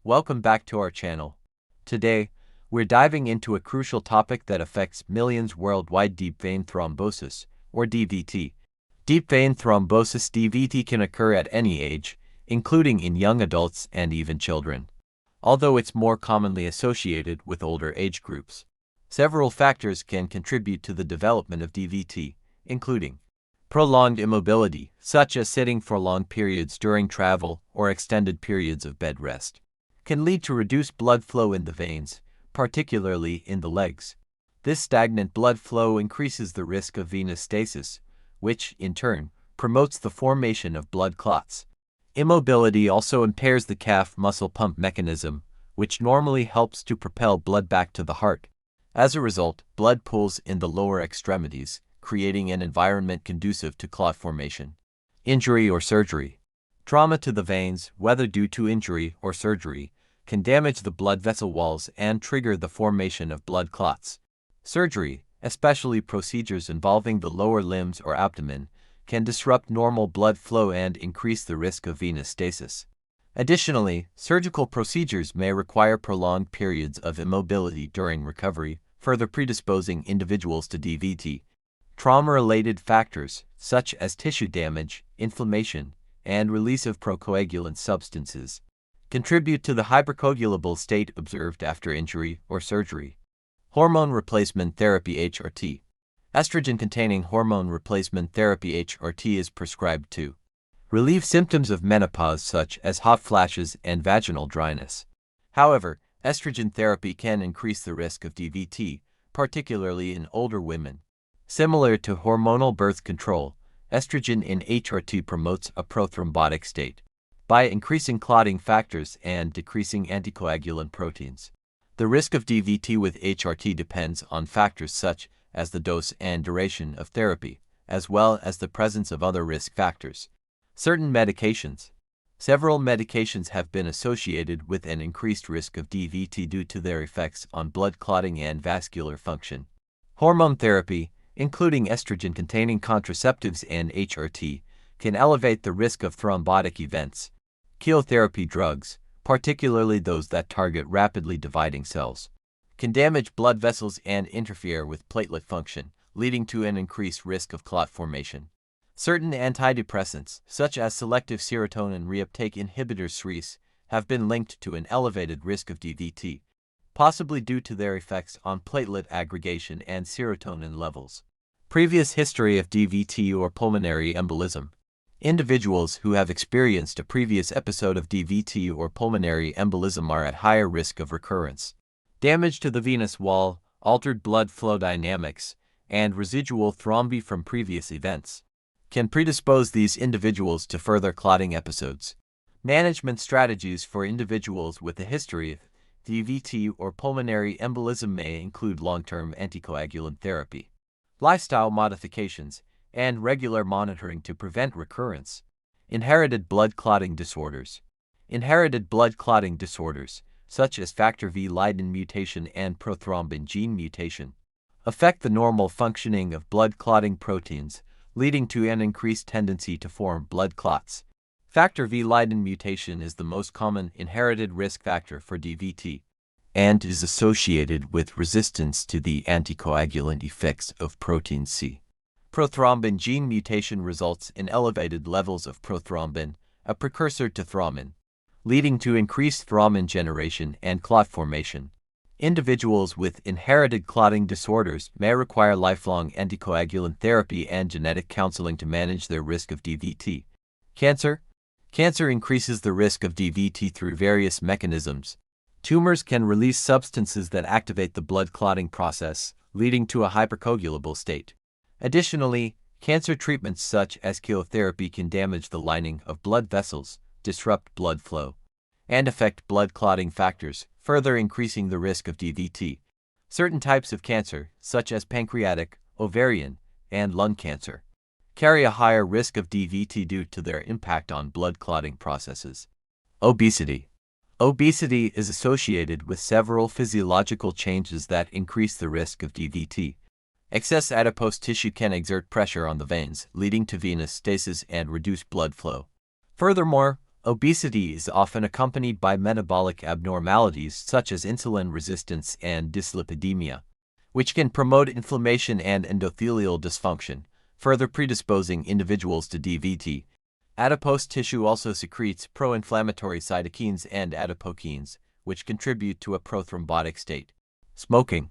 Welcome back to our channel. Today, we're diving into a crucial topic that affects millions worldwide: deep vein thrombosis, or DVT. Deep vein thrombosis (DVT) can occur at any age, including in young adults and even children, although it's more commonly associated with older age groups. Several factors can contribute to the development of DVT, including prolonged immobility, such as sitting for long periods during travel or extended periods of bed rest, can lead to reduced blood flow in the veins, particularly in the legs. This stagnant blood flow increases the risk of venous stasis, which, in turn, promotes the formation of blood clots. Immobility also impairs the calf muscle pump mechanism, which normally helps to propel blood back to the heart. As a result, blood pools in the lower extremities, creating an environment conducive to clot formation. Injury or surgery. Trauma to the veins, whether due to injury or surgery, can damage the blood vessel walls and trigger the formation of blood clots. Surgery, especially procedures involving the lower limbs or abdomen, can disrupt normal blood flow and increase the risk of venous stasis. Additionally, surgical procedures may require prolonged periods of immobility during recovery, further predisposing individuals to DVT. Trauma-related factors, such as tissue damage, inflammation, and release of procoagulant substances, contribute to the hypercoagulable state observed after injury or surgery. Hormone replacement therapy (HRT). Estrogen-containing hormone replacement therapy (HRT) is prescribed to relieve symptoms of menopause such as hot flashes and vaginal dryness. However, estrogen therapy can increase the risk of DVT, particularly in older women. Similar to hormonal birth control, estrogen in HRT promotes a prothrombotic state by increasing clotting factors and decreasing anticoagulant proteins. The risk of DVT with HRT depends on factors such as the dose and duration of therapy, as well as the presence of other risk factors. Certain medications. Several medications have been associated with an increased risk of DVT due to their effects on blood clotting and vascular function. Hormone therapy, including estrogen-containing contraceptives and HRT, can elevate the risk of thrombotic events. Chemotherapy drugs, particularly those that target rapidly dividing cells, can damage blood vessels and interfere with platelet function, leading to an increased risk of clot formation. Certain antidepressants, such as selective serotonin reuptake inhibitors (SRIs), have been linked to an elevated risk of DVT, possibly due to their effects on platelet aggregation and serotonin levels. Previous history of DVT or pulmonary embolism. Individuals who have experienced a previous episode of DVT or pulmonary embolism are at higher risk of recurrence. Damage to the venous wall, altered blood flow dynamics, and residual thrombi from previous events can predispose these individuals to further clotting episodes. Management strategies for individuals with a history of DVT or pulmonary embolism may include long-term anticoagulant therapy, lifestyle modifications, and regular monitoring to prevent recurrence. Inherited blood clotting disorders. Inherited blood clotting disorders, such as factor V Leiden mutation and prothrombin gene mutation, affect the normal functioning of blood clotting proteins, leading to an increased tendency to form blood clots. Factor V Leiden mutation is the most common inherited risk factor for DVT and is associated with resistance to the anticoagulant effects of protein C. Prothrombin gene mutation results in elevated levels of prothrombin, a precursor to thrombin, leading to increased thrombin generation and clot formation. Individuals with inherited clotting disorders may require lifelong anticoagulant therapy and genetic counseling to manage their risk of DVT. Cancer. Cancer increases the risk of DVT through various mechanisms. Tumors can release substances that activate the blood clotting process, leading to a hypercoagulable state. Additionally, cancer treatments such as chemotherapy can damage the lining of blood vessels, disrupt blood flow, and affect blood clotting factors, further increasing the risk of DVT. Certain types of cancer, such as pancreatic, ovarian, and lung cancer, carry a higher risk of DVT due to their impact on blood clotting processes. Obesity. Obesity is associated with several physiological changes that increase the risk of DVT. Excess adipose tissue can exert pressure on the veins, leading to venous stasis and reduced blood flow. Furthermore, Obesity is often accompanied by metabolic abnormalities such as insulin resistance and dyslipidemia, which can promote inflammation and endothelial dysfunction, further predisposing individuals to DVT. Adipose tissue also secretes pro-inflammatory cytokines and adipokines, which contribute to a prothrombotic state. Smoking.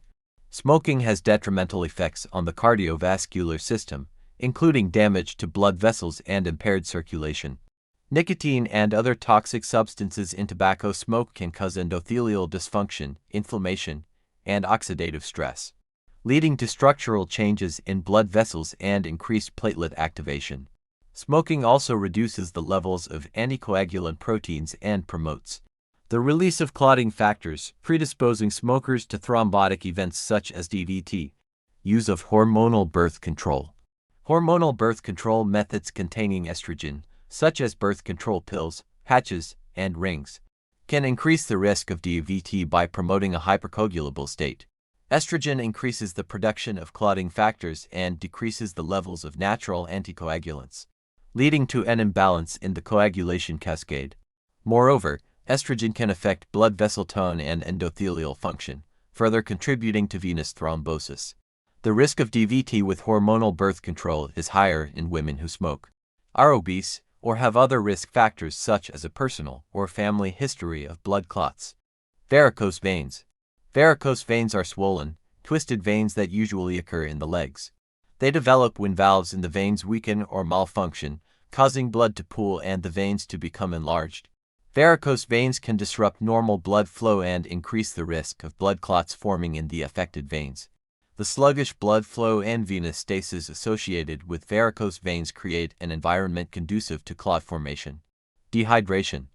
Smoking has detrimental effects on the cardiovascular system, including damage to blood vessels and impaired circulation. Nicotine and other toxic substances in tobacco smoke can cause endothelial dysfunction, inflammation, and oxidative stress, leading to structural changes in blood vessels and increased platelet activation. Smoking also reduces the levels of anticoagulant proteins and promotes the release of clotting factors, predisposing smokers to thrombotic events such as DVT. Use of hormonal birth control. Hormonal birth control methods containing estrogen, such as birth control pills, patches, and rings, can increase the risk of DVT by promoting a hypercoagulable state. Estrogen increases the production of clotting factors and decreases the levels of natural anticoagulants, leading to an imbalance in the coagulation cascade. Moreover, estrogen can affect blood vessel tone and endothelial function, further contributing to venous thrombosis. The risk of DVT with hormonal birth control is higher in women who smoke, are obese, or have other risk factors such as a personal or family history of blood clots. Varicose veins. Varicose veins are swollen, twisted veins that usually occur in the legs. They develop when valves in the veins weaken or malfunction, causing blood to pool and the veins to become enlarged. Varicose veins can disrupt normal blood flow and increase the risk of blood clots forming in the affected veins. The sluggish blood flow and venous stasis associated with varicose veins create an environment conducive to clot formation. Dehydration.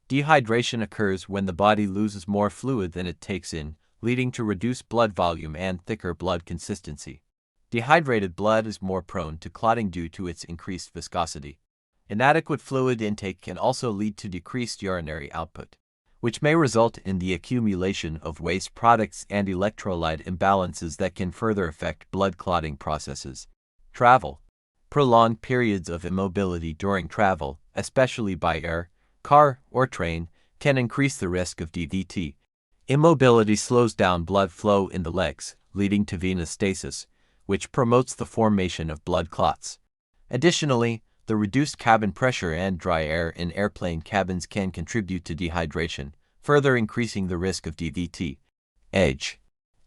Dehydration occurs when the body loses more fluid than it takes in, leading to reduced blood volume and thicker blood consistency. Dehydrated blood is more prone to clotting due to its increased viscosity. Inadequate fluid intake can also lead to decreased urinary output, which may result in the accumulation of waste products and electrolyte imbalances that can further affect blood clotting processes. Travel. Prolonged periods of immobility during travel, especially by air, car, or train, can increase the risk of DVT. Immobility slows down blood flow in the legs, leading to venous stasis, which promotes the formation of blood clots. Additionally, the reduced cabin pressure and dry air in airplane cabins can contribute to dehydration, further increasing the risk of DVT. Age.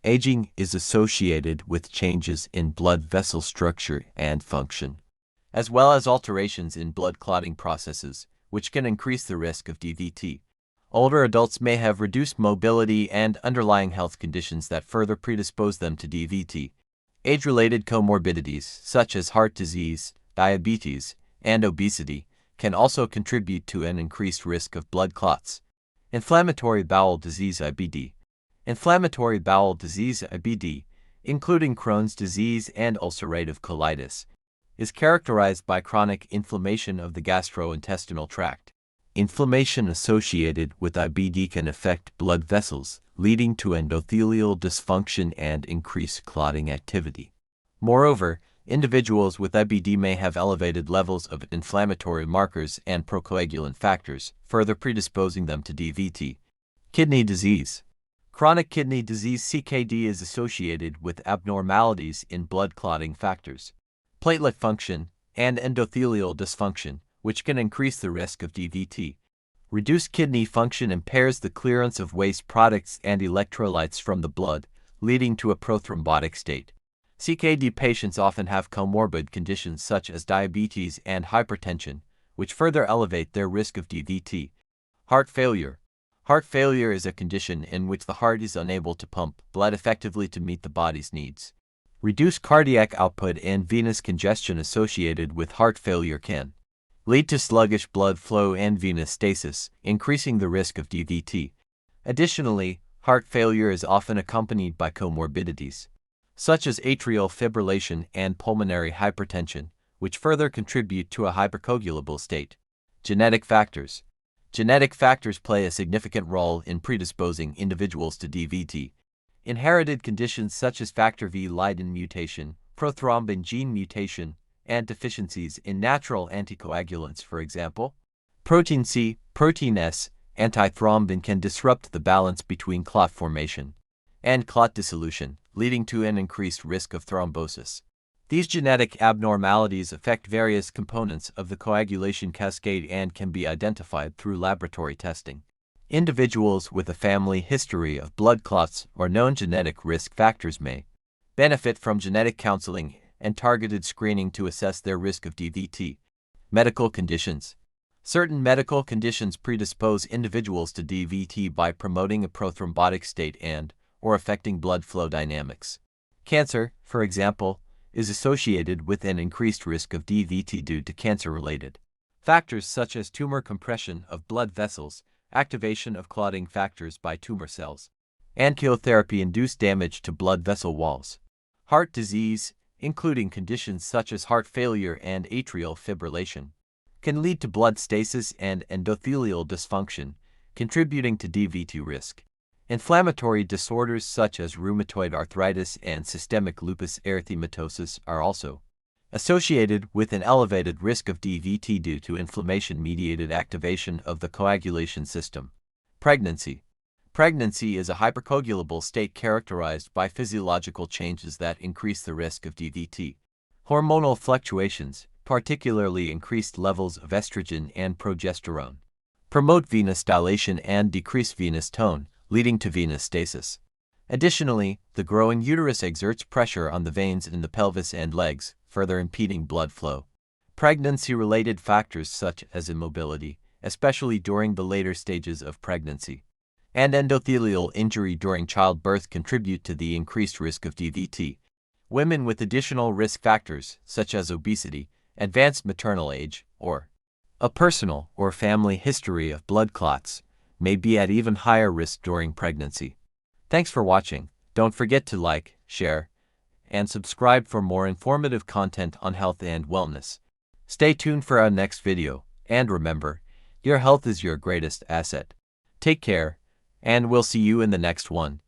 Aging is associated with changes in blood vessel structure and function, as well as alterations in blood clotting processes, which can increase the risk of DVT. Older adults may have reduced mobility and underlying health conditions that further predispose them to DVT. Age-related comorbidities, such as heart disease, diabetes, and obesity, can also contribute to an increased risk of blood clots. Inflammatory bowel disease (IBD). Inflammatory bowel disease (IBD), including Crohn's disease and ulcerative colitis, is characterized by chronic inflammation of the gastrointestinal tract. Inflammation associated with IBD can affect blood vessels, leading to endothelial dysfunction and increased clotting activity. Moreover, individuals with IBD may have elevated levels of inflammatory markers and procoagulant factors, further predisposing them to DVT. Kidney disease. Chronic kidney disease (CKD) is associated with abnormalities in blood clotting factors, platelet function, and endothelial dysfunction, which can increase the risk of DVT. Reduced kidney function impairs the clearance of waste products and electrolytes from the blood, leading to a prothrombotic state. CKD patients often have comorbid conditions such as diabetes and hypertension, which further elevate their risk of DVT. Heart failure. Heart failure is a condition in which the heart is unable to pump blood effectively to meet the body's needs. Reduced cardiac output and venous congestion associated with heart failure can lead to sluggish blood flow and venous stasis, increasing the risk of DVT. Additionally, heart failure is often accompanied by comorbidities, such as atrial fibrillation and pulmonary hypertension, which further contribute to a hypercoagulable state. Genetic factors. Genetic factors play a significant role in predisposing individuals to DVT. Inherited conditions such as factor V Leiden mutation, prothrombin gene mutation, and deficiencies in natural anticoagulants, for example, Protein C, protein S, antithrombin can disrupt the balance between clot formation and clot dissolution, leading to an increased risk of thrombosis. These genetic abnormalities affect various components of the coagulation cascade and can be identified through laboratory testing. Individuals with a family history of blood clots or known genetic risk factors may benefit from genetic counseling and targeted screening to assess their risk of DVT. Medical conditions. Certain medical conditions predispose individuals to DVT by promoting a prothrombotic state and/or affecting blood flow dynamics. Cancer, for example, is associated with an increased risk of DVT due to cancer-related factors such as tumor compression of blood vessels, activation of clotting factors by tumor cells, and chemotherapy-induced damage to blood vessel walls. Heart disease, including conditions such as heart failure and atrial fibrillation, can lead to blood stasis and endothelial dysfunction, contributing to DVT risk. Inflammatory disorders such as rheumatoid arthritis and systemic lupus erythematosus are also associated with an elevated risk of DVT due to inflammation-mediated activation of the coagulation system. Pregnancy. Pregnancy is a hypercoagulable state characterized by physiological changes that increase the risk of DVT. Hormonal fluctuations, particularly increased levels of estrogen and progesterone, promote venous dilation and decrease venous tone, leading to venous stasis. Additionally, the growing uterus exerts pressure on the veins in the pelvis and legs, further impeding blood flow. Pregnancy-related factors such as immobility, especially during the later stages of pregnancy, and endothelial injury during childbirth contribute to the increased risk of DVT. Women with additional risk factors, such as obesity, advanced maternal age, or a personal or family history of blood clots, may be at even higher risk during pregnancy. Thanks for watching. Don't forget to like, share, and subscribe for more informative content on health and wellness. Stay tuned for our next video, and remember, your health is your greatest asset. Take care, and we'll see you in the next one.